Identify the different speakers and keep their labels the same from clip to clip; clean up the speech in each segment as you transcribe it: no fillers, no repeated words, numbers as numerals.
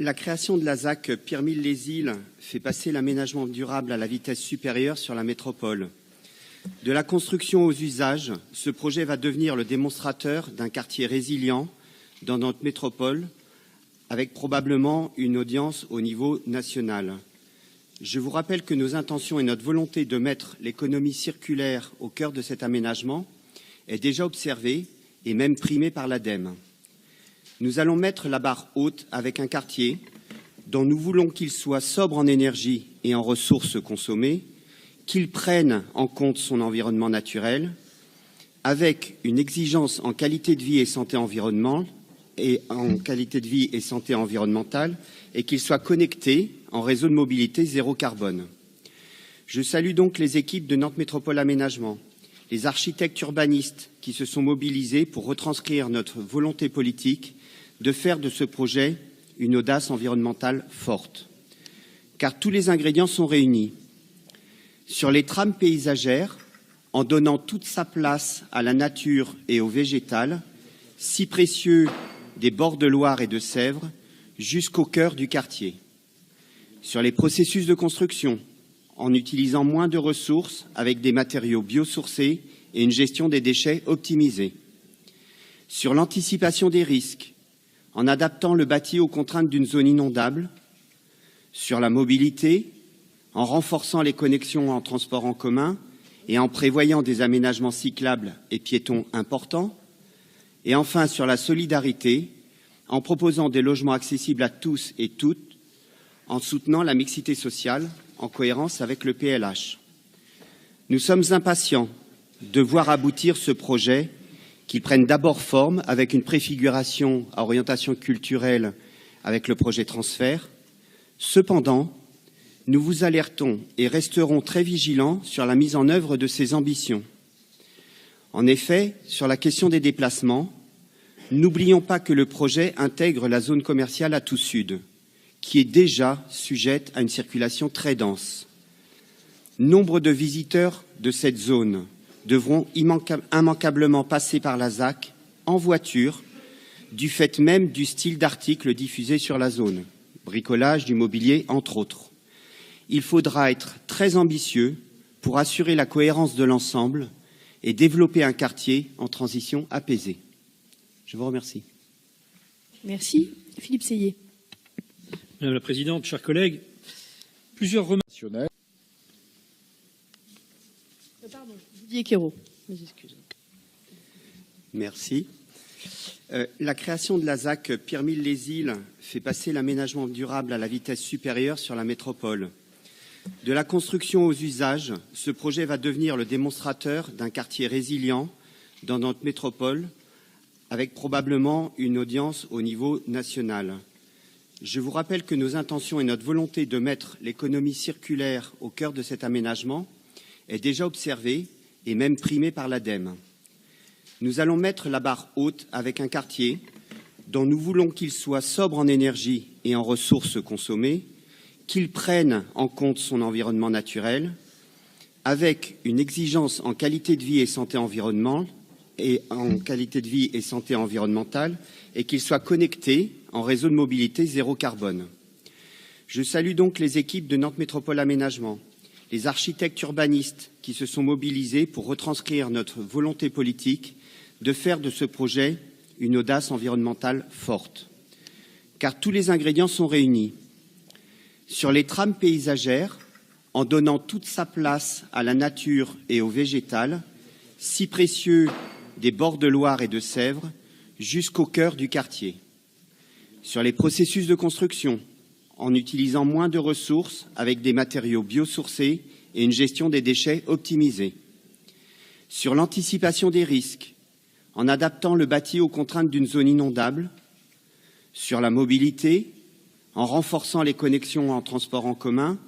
Speaker 1: La création de la ZAC Pirmil-les-Îles fait passer l'aménagement durable à la vitesse supérieure sur la métropole. De la construction aux usages, ce projet va devenir le démonstrateur d'un quartier résilient dans notre métropole, avec probablement une audience au niveau national. Je vous rappelle que nos intentions et notre volonté de mettre l'économie circulaire au cœur de cet aménagement est déjà observée et même primée par l'ADEME. Nous allons mettre la barre haute avec un quartier dont nous voulons qu'il soit sobre en énergie et en ressources consommées, qu'il prenne en compte son environnement naturel, avec une exigence en qualité de vie et santé environnementale, et qu'il soit connecté en réseau de mobilité zéro carbone. Je salue donc les équipes de Nantes Métropole Aménagement, les architectes urbanistes qui se sont mobilisés pour retranscrire notre volonté politique de faire de ce projet une audace environnementale forte. Car tous les ingrédients sont réunis. Sur les trames paysagères, en donnant toute sa place à la nature et au végétal, si précieux des bords de Loire et de Sèvres, jusqu'au cœur du quartier. Sur les processus de construction, en utilisant moins de ressources avec des matériaux biosourcés et une gestion des déchets optimisée. Sur l'anticipation des risques, en adaptant le bâti aux contraintes d'une zone inondable. Sur la mobilité, en renforçant les connexions en transport en commun et en prévoyant des aménagements cyclables et piétons importants. Et enfin, sur la solidarité, en proposant des logements accessibles à tous et toutes, en soutenant la mixité sociale, en cohérence avec le PLH. Nous sommes impatients de voir aboutir ce projet, qu'il prenne d'abord forme avec une préfiguration à orientation culturelle avec le projet transfert. Cependant, nous vous alertons et resterons très vigilants sur la mise en œuvre de ces ambitions. En effet, sur la question des déplacements, n'oublions pas que le projet intègre la zone commerciale Atout Sud, qui est déjà sujette à une circulation très dense. Nombre de visiteurs de cette zone devront immanquablement passer par la ZAC en voiture, du fait même du style d'articles diffusés sur la zone, bricolage, du mobilier, entre autres. Il faudra être très ambitieux pour assurer la cohérence de l'ensemble et développer un quartier en transition apaisée. Je vous remercie.
Speaker 2: Merci. Philippe Seillet.
Speaker 3: Madame la Présidente, chers collègues, plusieurs remarques.
Speaker 2: Pardon, Didier Quérault.
Speaker 1: Merci. La création de la ZAC Pirmil-les-Îles fait passer l'aménagement durable à la vitesse supérieure sur la métropole. De la construction aux usages, ce projet va devenir le démonstrateur d'un quartier résilient dans notre métropole, avec probablement une audience au niveau national. Je vous rappelle que nos intentions et notre volonté de mettre l'économie circulaire au cœur de cet aménagement est déjà observée et même primée par l'ADEME. Nous allons mettre la barre haute avec un quartier dont nous voulons qu'il soit sobre en énergie et en ressources consommées, qu'il prenne en compte son environnement naturel, avec une exigence en qualité de vie et santé environnementale, et qu'il soit connecté en réseau de mobilité zéro carbone. Je salue donc les équipes de Nantes Métropole Aménagement, les architectes urbanistes qui se sont mobilisés pour retranscrire notre volonté politique de faire de ce projet une audace environnementale forte. Car tous les ingrédients sont réunis. Sur les trames paysagères, en donnant toute sa place à la nature et au végétal, si précieux des bords de Loire et de Sèvres, jusqu'au cœur du quartier. Sur les processus de construction, en utilisant moins de ressources avec des matériaux biosourcés et une gestion des déchets optimisée. Sur l'anticipation des risques, en adaptant le bâti aux contraintes d'une zone inondable. Sur la mobilité, en renforçant les connexions en transport en commun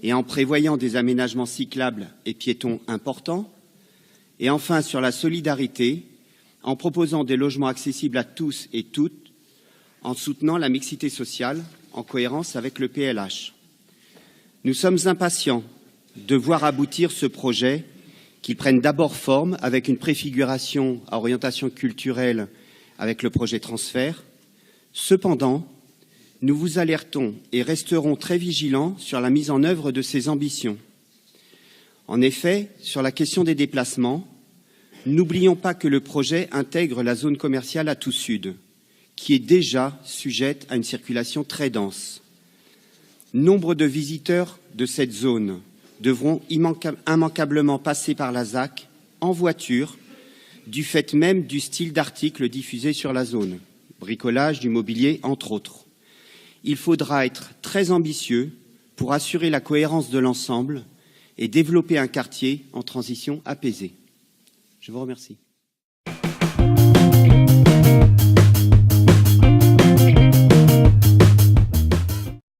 Speaker 1: et en prévoyant des aménagements cyclables et piétons importants. Et enfin, sur la solidarité, en proposant des logements accessibles à tous et toutes, en soutenant la mixité sociale, en cohérence avec le PLH. Nous sommes impatients de voir aboutir ce projet, qu'il prenne d'abord forme avec une préfiguration à orientation culturelle avec le projet transfert. Cependant, Nous vous alertons et resterons très vigilants sur la mise en œuvre de ces ambitions. En effet, sur la question des déplacements, n'oublions pas que le projet intègre la zone commerciale Atout Sud, qui est déjà sujette à une circulation très dense. Nombre de visiteurs de cette zone devront immanquablement passer par la ZAC en voiture, du fait même du style d'articles diffusés sur la zone, bricolage, du mobilier, entre autres. Il faudra être très ambitieux pour assurer la cohérence de l'ensemble et développer un quartier en transition apaisée. Je vous remercie.